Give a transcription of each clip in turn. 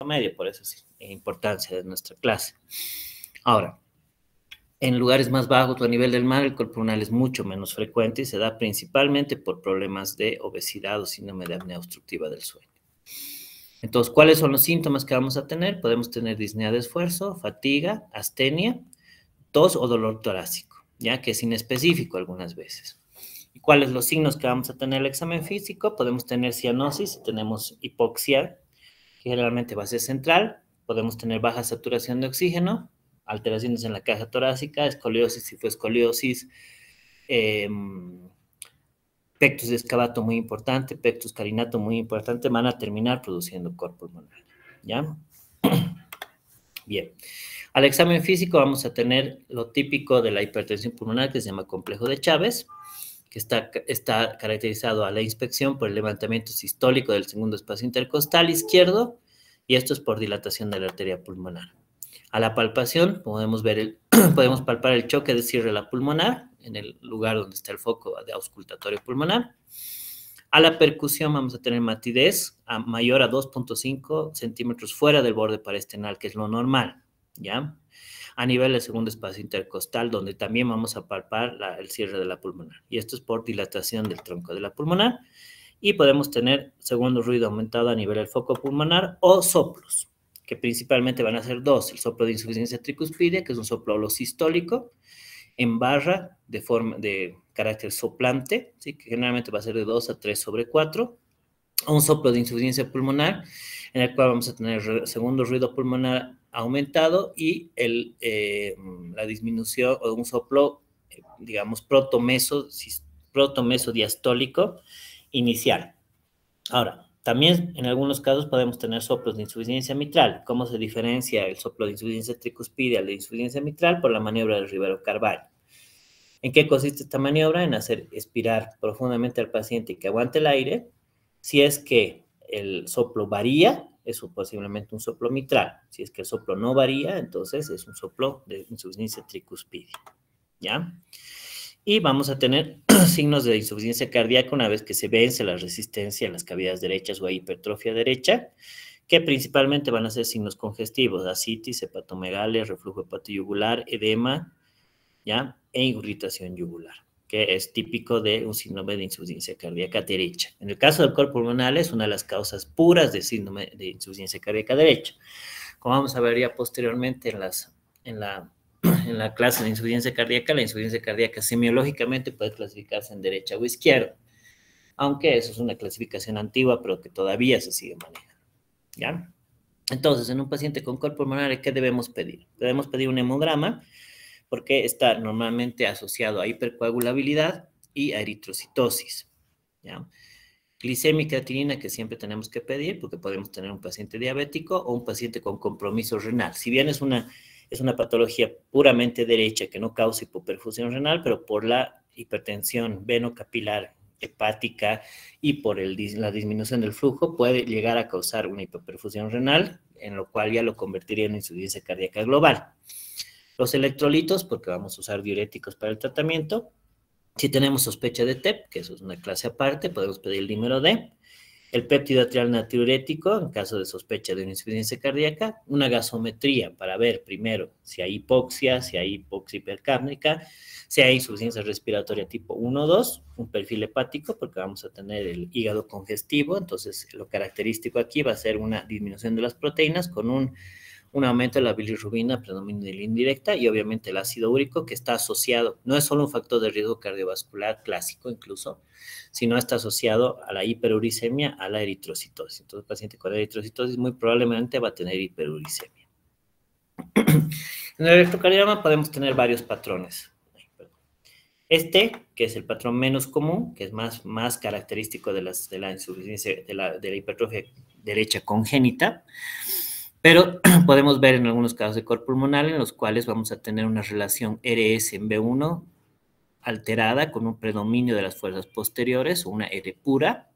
promedio, por eso es importancia de nuestra clase. Ahora, en lugares más bajos o a nivel del mar, el col pulmonar es mucho menos frecuente y se da principalmente por problemas de obesidad o síndrome de apnea obstructiva del sueño. Entonces, ¿cuáles son los síntomas que vamos a tener? Podemos tener disnea de esfuerzo, fatiga, astenia, tos o dolor torácico, ya que es inespecífico algunas veces. ¿Y cuáles son los signos que vamos a tener en el examen físico? Podemos tener cianosis, tenemos hipoxia, que generalmente va a ser central, podemos tener baja saturación de oxígeno, alteraciones en la caja torácica, escoliosis, si fue escoliosis, pectus excavato muy importante, pectus carinato muy importante, van a terminar produciendo cor pulmonar, ¿ya? Bien. Al examen físico vamos a tener lo típico de la hipertensión pulmonar, que se llama complejo de Chávez, que está caracterizado a la inspección por el levantamiento sistólico del segundo espacio intercostal izquierdo, y esto es por dilatación de la arteria pulmonar. A la palpación podemos palpar el choque de círrula pulmonar en el lugar donde está el foco de auscultatorio pulmonar. A la percusión vamos a tener matidez mayor a 2.5 centímetros fuera del borde paraesternal, que es lo normal, ¿ya? A nivel del segundo espacio intercostal, donde también vamos a palpar el cierre de la pulmonar. Y esto es por dilatación del tronco de la pulmonar. Y podemos tener segundo ruido aumentado a nivel del foco pulmonar o soplos, que principalmente van a ser dos: el soplo de insuficiencia tricuspidea, que es un soplo holosistólico, en barra de carácter soplante, ¿sí? Que generalmente va a ser de 2 a 3 sobre 4, o un soplo de insuficiencia pulmonar, en el cual vamos a tener segundo ruido pulmonar aumentado y la disminución, o un soplo, digamos, protomesodiastólico inicial. Ahora, también en algunos casos podemos tener soplos de insuficiencia mitral. ¿Cómo se diferencia el soplo de insuficiencia tricuspidea de insuficiencia mitral? Por la maniobra de Rivero-Carvalho. ¿En qué consiste esta maniobra? En hacer expirar profundamente al paciente y que aguante el aire. Si es que el soplo varía, es posiblemente un soplo mitral. Si es que el soplo no varía, entonces es un soplo de insuficiencia tricuspidea, ¿ya? Y vamos a tener signos de insuficiencia cardíaca una vez que se vence la resistencia en las cavidades derechas o hipertrofia derecha, que principalmente van a ser signos congestivos: ascitis, hepatomegalia, reflujo hepatoyugular, edema, ¿ya? E irritación yugular, que es típico de un síndrome de insuficiencia cardíaca derecha. En el caso del cor pulmonar es una de las causas puras de síndrome de insuficiencia cardíaca derecha. Como vamos a ver ya posteriormente en la clase de insuficiencia cardíaca, la insuficiencia cardíaca semiológicamente puede clasificarse en derecha o izquierda, aunque eso es una clasificación antigua, pero que todavía se sigue manejando, ¿ya? Entonces, en un paciente con cor pulmonar, ¿qué debemos pedir? Debemos pedir un hemograma, porque está normalmente asociado a hipercoagulabilidad y a eritrocitosis, ¿ya? Glicemia y creatinina, que siempre tenemos que pedir, porque podemos tener un paciente diabético o un paciente con compromiso renal. Si bien es una patología puramente derecha que no causa hipoperfusión renal, pero por la hipertensión venocapilar hepática y por la disminución del flujo puede llegar a causar una hipoperfusión renal, en lo cual ya lo convertiría en insuficiencia cardíaca global. Los electrolitos, porque vamos a usar diuréticos para el tratamiento. Si tenemos sospecha de TEP, que eso es una clase aparte, podemos pedir el dímero D. El péptido atrial natriurético, en caso de sospecha de una insuficiencia cardíaca. Una gasometría para ver primero si hay hipoxia, si hay hipoxia hipercárnica, si hay insuficiencia respiratoria tipo 1 o 2. Un perfil hepático, porque vamos a tener el hígado congestivo. Entonces, lo característico aquí va a ser una disminución de las proteínas con un aumento de la bilirrubina, predominio de la indirecta, y obviamente el ácido úrico, que está asociado, no es solo un factor de riesgo cardiovascular clásico incluso, sino está asociado a la hiperuricemia, a la eritrocitosis. Entonces, el paciente con eritrocitosis muy probablemente va a tener hiperuricemia. En el electrocardiograma podemos tener varios patrones. Que es el patrón menos común, que es más característico de la insuficiencia, de la hipertrofia derecha congénita, pero podemos ver en algunos casos de cor pulmonar en los cuales vamos a tener una relación RS en B1 alterada con un predominio de las fuerzas posteriores o una R pura,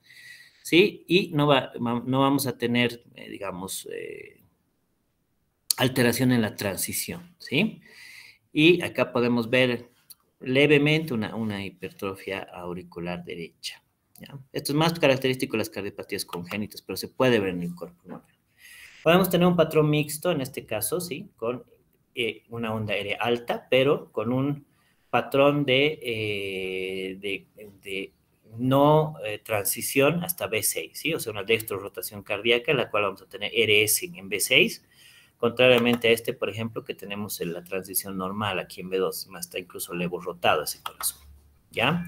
¿sí? Y no vamos a tener, digamos, alteración en la transición, ¿sí? Y acá podemos ver levemente una hipertrofia auricular derecha, ¿ya? Esto es más característico de las cardiopatías congénitas, pero se puede ver en el cor pulmonar. Podemos tener un patrón mixto, en este caso, sí, con una onda aérea alta, pero con un patrón de no transición hasta B6, ¿sí? O sea, una dextrorotación cardíaca, en la cual vamos a tener RS en B6, contrariamente a este, por ejemplo, que tenemos en la transición normal aquí en B2, más está incluso levorotado ese corazón, ¿ya?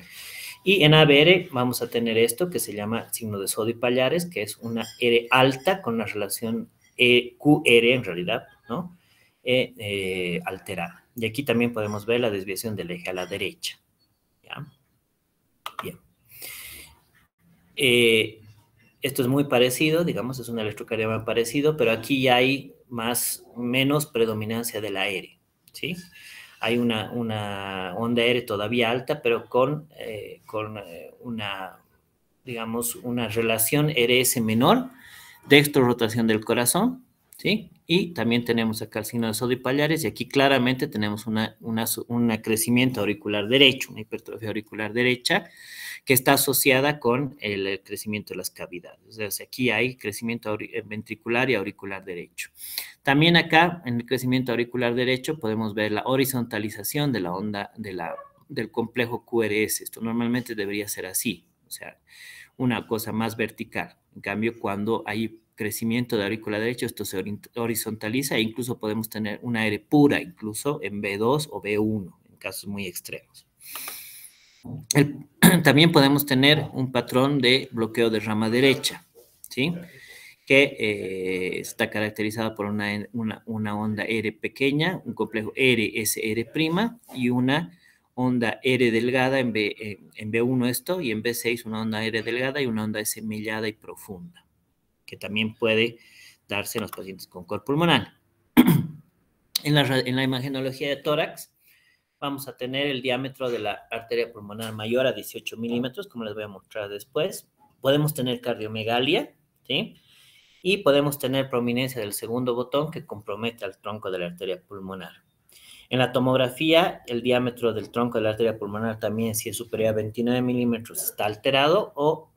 Y en ABR vamos a tener esto que se llama signo de sodio y Pallares, que es una R alta con la relación QR en realidad, ¿no? Alterada. Y aquí también podemos ver la desviación del eje a la derecha. ¿Ya? Bien. Esto es muy parecido, digamos, es un electrocardiograma parecido, pero aquí ya hay menos predominancia de la R, ¿sí? Hay una onda R todavía alta, pero con una, digamos, una relación RS menor, dextrorotación del corazón, ¿sí? Y también tenemos acá el signo de sodio y Pallares, y aquí claramente tenemos un crecimiento auricular derecho, una hipertrofia auricular derecha, que está asociada con el crecimiento de las cavidades. O sea, aquí hay crecimiento ventricular y auricular derecho. También acá, en el crecimiento auricular derecho, podemos ver la horizontalización de la onda del complejo QRS. Esto normalmente debería ser así, o sea, una cosa más vertical. En cambio, cuando hay crecimiento de aurícula derecha, esto se horizontaliza e incluso podemos tener una R pura, incluso en B2 o B1, en casos muy extremos. También podemos tener un patrón de bloqueo de rama derecha, ¿sí? Que está caracterizado por una onda R pequeña, un complejo RSR' y una onda R delgada en B1 esto, y en B6 una onda R delgada y una onda S mellada y profunda, que también puede darse en los pacientes con cor pulmonar. En la imagenología de tórax, vamos a tener el diámetro de la arteria pulmonar mayor a 18 milímetros, como les voy a mostrar después. Podemos tener cardiomegalia, ¿sí? Y podemos tener prominencia del segundo botón que compromete al tronco de la arteria pulmonar. En la tomografía, el diámetro del tronco de la arteria pulmonar también, si es superior a 29 milímetros, está alterado, o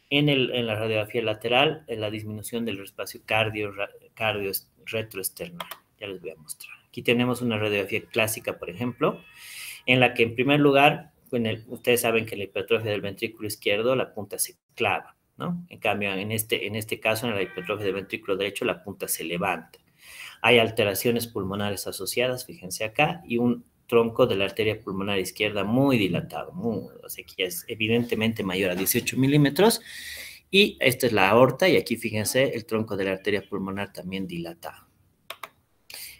en la radiografía lateral, en la disminución del espacio cardio retroesternal. Ya les voy a mostrar. Aquí tenemos una radiografía clásica, por ejemplo, en la que en primer lugar, ustedes saben que en la hipertrofia del ventrículo izquierdo la punta se clava, ¿no? En cambio, en este caso, en la hipertrofia del ventrículo derecho, la punta se levanta. Hay alteraciones pulmonares asociadas, fíjense acá, y un tronco de la arteria pulmonar izquierda muy dilatado, o sea, que es evidentemente mayor a 18 milímetros, y esta es la aorta, y aquí fíjense el tronco de la arteria pulmonar también dilatado.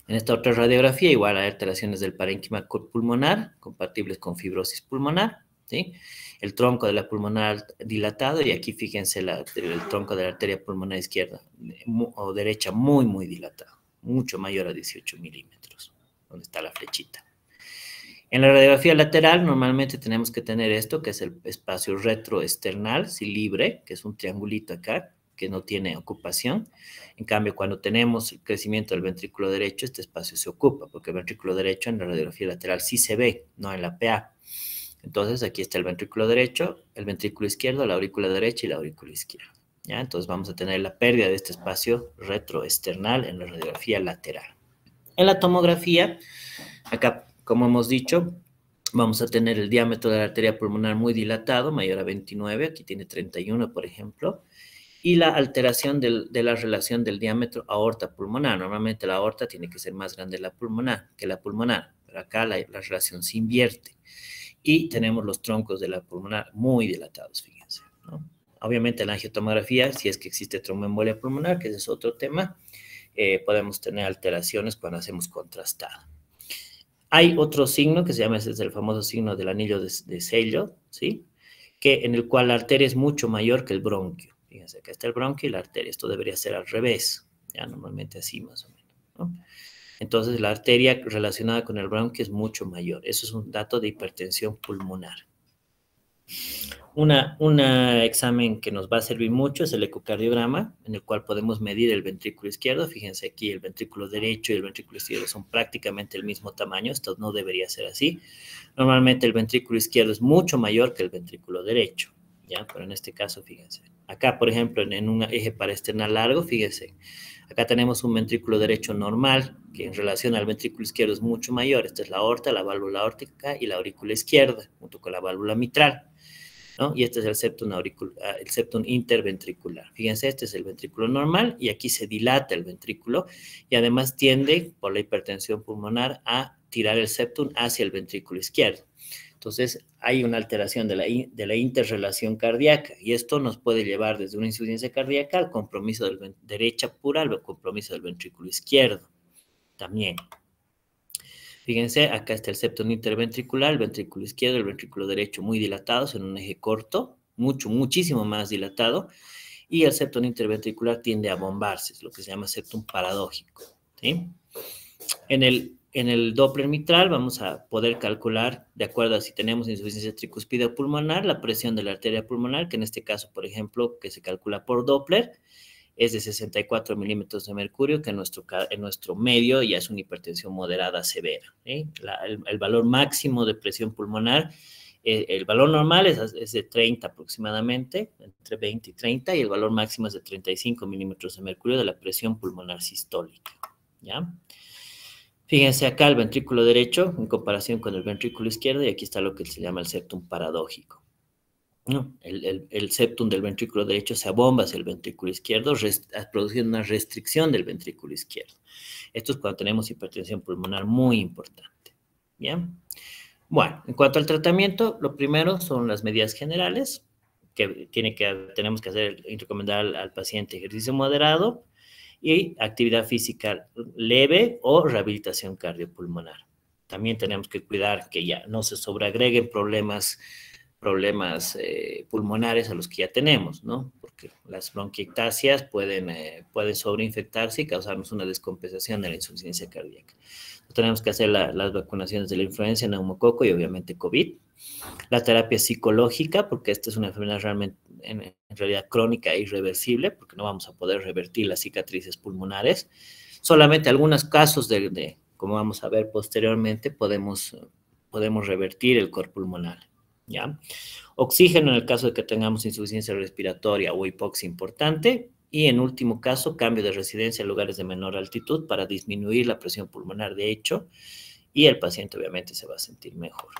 En esta otra radiografía, igual hay alteraciones del parénquima pulmonar, compatibles con fibrosis pulmonar, ¿sí? El tronco de la pulmonar dilatado, y aquí fíjense el tronco de la arteria pulmonar izquierda o derecha muy, muy dilatado, mucho mayor a 18 milímetros, donde está la flechita. En la radiografía lateral normalmente tenemos que tener esto, que es el espacio retroesternal, si libre, que es un triangulito acá, que no tiene ocupación. En cambio, cuando tenemos el crecimiento del ventrículo derecho, este espacio se ocupa, porque el ventrículo derecho en la radiografía lateral sí se ve, no en la PA. Entonces, aquí está el ventrículo derecho, el ventrículo izquierdo, la aurícula derecha y la aurícula izquierda. ¿Ya? Entonces, vamos a tener la pérdida de este espacio retroesternal en la radiografía lateral. En la tomografía, acá, como hemos dicho, vamos a tener el diámetro de la arteria pulmonar muy dilatado, mayor a 29, aquí tiene 31, por ejemplo, y la alteración de la relación del diámetro aorta-pulmonar. Normalmente la aorta tiene que ser más grande que la pulmonar, pero acá la relación se invierte. Y tenemos los troncos de la pulmonar muy dilatados, fíjense, ¿no? Obviamente en la angiotomografía, si es que existe tromboembolia pulmonar, que ese es otro tema, podemos tener alteraciones cuando hacemos contrastada. Hay otro signo que se llama, ese es el famoso signo del anillo de sello, ¿sí? Que en el cual la arteria es mucho mayor que el bronquio. Fíjense, acá está el bronquio y la arteria. Esto debería ser al revés, ya normalmente así más o menos, ¿no? Entonces la arteria relacionada con el bronquio es mucho mayor. Eso es un dato de hipertensión pulmonar. Un examen que nos va a servir mucho es el ecocardiograma, en el cual podemos medir el ventrículo izquierdo. Fíjense aquí, el ventrículo derecho y el ventrículo izquierdo son prácticamente el mismo tamaño. Esto no debería ser así. Normalmente el ventrículo izquierdo es mucho mayor que el ventrículo derecho, ¿ya? Pero en este caso, fíjense. Acá, por ejemplo, en un eje paraesternal largo, fíjense, Acá tenemos un ventrículo derecho normal, que en relación al ventrículo izquierdo es mucho mayor. Esta es la aorta, la válvula aórtica y la aurícula izquierda, junto con la válvula mitral, ¿no? Y este es el septum interventricular. Fíjense, este es el ventrículo normal y aquí se dilata el ventrículo y además tiende, por la hipertensión pulmonar, a tirar el septum hacia el ventrículo izquierdo. Entonces, hay una alteración de la interrelación cardíaca y esto nos puede llevar desde una insuficiencia cardíaca al compromiso derecha pura, al compromiso del ventrículo izquierdo también. Fíjense, acá está el septum interventricular, el ventrículo izquierdo, el ventrículo derecho muy dilatados en un eje corto, muchísimo más dilatado, y el septum interventricular tiende a bombarse, es lo que se llama septum paradójico, ¿sí? En el Doppler mitral vamos a poder calcular, de acuerdo a si tenemos insuficiencia tricuspidea pulmonar, la presión de la arteria pulmonar, que en este caso, por ejemplo, que se calcula por Doppler, es de 64 milímetros de mercurio, que en nuestro medio ya es una hipertensión moderada severa. El valor máximo de presión pulmonar, el valor normal es de 30 aproximadamente, entre 20 y 30, y el valor máximo es de 35 milímetros de mercurio de la presión pulmonar sistólica, ¿ya? Fíjense acá el ventrículo derecho en comparación con el ventrículo izquierdo, y aquí está lo que se llama el septum paradójico. ¿No? El septum del ventrículo derecho se abomba hacia el ventrículo izquierdo, produciendo una restricción del ventrículo izquierdo. Esto es cuando tenemos hipertensión pulmonar muy importante. ¿Bien? Bueno, en cuanto al tratamiento, lo primero son las medidas generales, que tenemos que hacer y recomendar al paciente ejercicio moderado y actividad física leve o rehabilitación cardiopulmonar. También tenemos que cuidar que ya no se sobreagreguen problemas pulmonares a los que ya tenemos, ¿no? Porque las bronquiectasias pueden sobreinfectarse y causarnos una descompensación de la insuficiencia cardíaca. Tenemos que hacer las vacunaciones de la influenza, neumococo y obviamente COVID. La terapia psicológica, porque esta es una enfermedad realmente, en realidad crónica e irreversible, porque no vamos a poder revertir las cicatrices pulmonares. Solamente algunos casos como vamos a ver posteriormente, podemos revertir el cor pulmonar. ¿Ya? Oxígeno en el caso de que tengamos insuficiencia respiratoria o hipoxia importante. Y en último caso, cambio de residencia a lugares de menor altitud para disminuir la presión pulmonar de hecho, y el paciente obviamente se va a sentir mejor.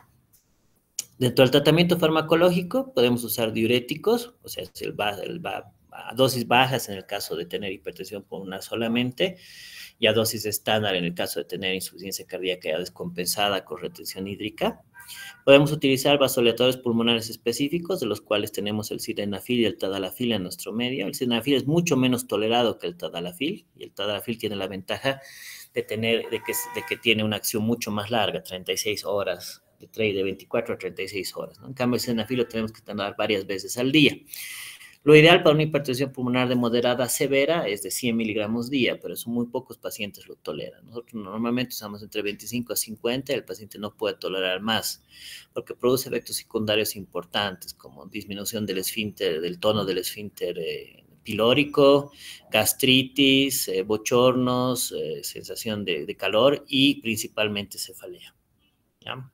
Dentro del tratamiento farmacológico podemos usar diuréticos, o sea, a dosis bajas en el caso de tener hipertensión pulmonar solamente, y a dosis estándar en el caso de tener insuficiencia cardíaca ya descompensada con retención hídrica. Podemos utilizar vasodilatadores pulmonares específicos, de los cuales tenemos el sildenafil y el tadalafil en nuestro medio. El sildenafil es mucho menos tolerado que el tadalafil, y el tadalafil tiene la ventaja de que tiene una acción mucho más larga, 36 horas, de 24 a 36 horas, ¿no? En cambio, el sildenafil lo tenemos que tomar varias veces al día. Lo ideal para una hipertensión pulmonar de moderada a severa es de 100 miligramos día, pero eso muy pocos pacientes lo toleran. Nosotros normalmente usamos entre 25 a 50, el paciente no puede tolerar más, porque produce efectos secundarios importantes, como disminución del esfínter, del tono del esfínter pilórico, gastritis, bochornos, sensación de calor y principalmente cefalea. ¿Ya?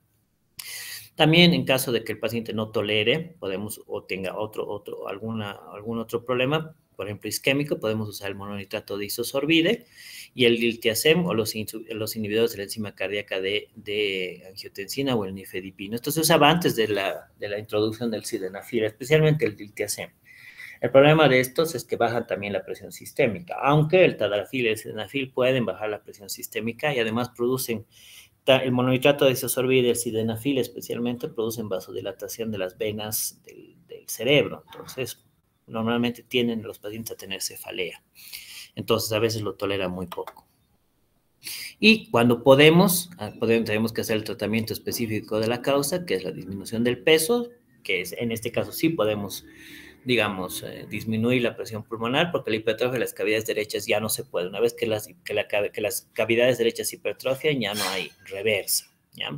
También en caso de que el paciente no tolere, o tenga algún otro problema, por ejemplo isquémico, podemos usar el mononitrato de isosorbide y el diltiazem o los inhibidores de la enzima cardíaca de angiotensina o el nifedipino. Esto se usaba antes de la introducción del sildenafil, especialmente el diltiazem. El problema de estos es que bajan también la presión sistémica, aunque el tadalafil y el sildenafil pueden bajar la presión sistémica y además producen. El mononitrato de isosorbide y el sildenafil especialmente producen vasodilatación de las venas del cerebro. Entonces, normalmente tienden los pacientes a tener cefalea. Entonces, a veces lo toleran muy poco. Y cuando tenemos que hacer el tratamiento específico de la causa, que es la disminución del peso, que es, en este caso sí podemos, digamos, disminuir la presión pulmonar, porque la hipertrofia de las cavidades derechas ya no se puede. Una vez que las cavidades derechas se hipertrofian, ya no hay reversa, ¿ya?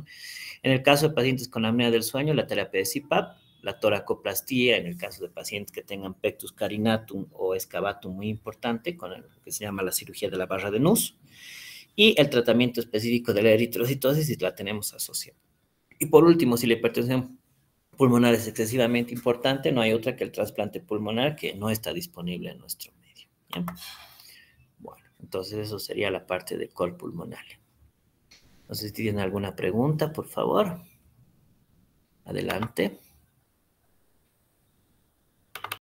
En el caso de pacientes con apnea del sueño, la terapia de CPAP, la toracoplastía, en el caso de pacientes que tengan pectus carinatum o excavatum muy importante, con lo que se llama la cirugía de la barra de Nuss, y el tratamiento específico de la eritrocitosis, si la tenemos asociada. Y por último, si la hipertensión pulmonar es excesivamente importante, no hay otra que el trasplante pulmonar, que no está disponible en nuestro medio. ¿Bien? Bueno, Entonces, eso sería la parte de col pulmonar. No sé si tienen alguna pregunta, por favor. Adelante.